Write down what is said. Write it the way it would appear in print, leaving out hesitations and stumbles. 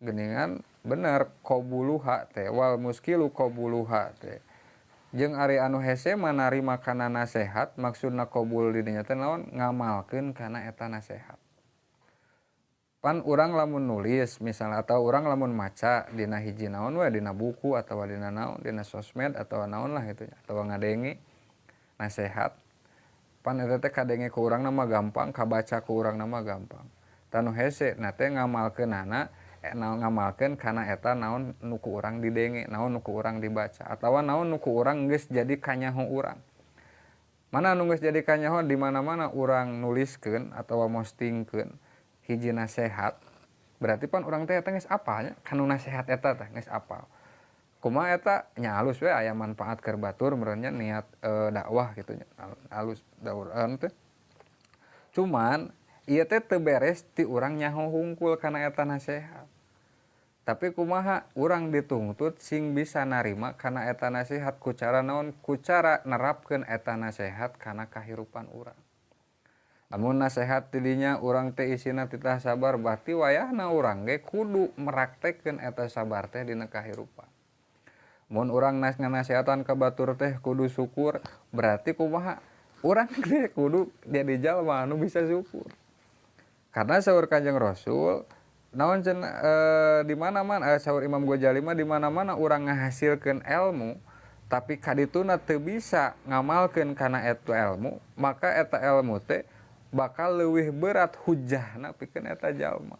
geningan bener qabuluha teh wal muskilu qabuluha teh jeung ari anu hese manarima kana nasehat maksudna qabul di dinya teh naon ngamalkeun kana eta nasehat. Pan urang lamun nulis misalnya atau urang lamun maca dina hiji naon we dina buku atau dina naon dina sosmed atau naon lah gitu nya atawa ngadenge nasehat pan eta teh kadenge ku urang mah gampang kabaca ku urang mah gampang tanu hese na teh ngamalkeunana ngamalkeun kana eta naon nu ku urang didenge naon nu ku urang dibaca atawa naon nu ku urang geus jadi kanyaho urang mana nu geus jadi kanyaho di mana-mana urang nuliskeun atawa postingkeun hiji nasehat berarti pan urang teh eta geus apal nya kanu nasehat eta teh geus apal kumaha eta nya alus we aya manfaat keur batur meureunnya niat dakwah kitu nya alus dauraan teh cuman ieu teh teu beres ti urang nyaho hungkul kana eta nasehat tapi kumaha urang dituntut sing bisa narima kana eta nasihat ku cara naon ku cara nerapkeun eta nasihat kana kahirupan urang lamun nasihat ti dinya urang teh isina titah sabar berarti wayahna urang ge kudu meraktekkeun eta sabar teh dina kahirupan mun urang ngasihatan ka batur teh kudu syukur berarti kumaha urang teh kudu jadi jalma anu bisa syukur karena saur Kanjeng Rasul naon cenah di mana-mana saur Imam Ghazali mah di mana-mana urang ngahasilkeun ilmu tapi kadituna teu bisa ngamalkeun kana eta ilmu maka eta ilmu teh bakal leuwih berat hujjahna pikeun eta jalma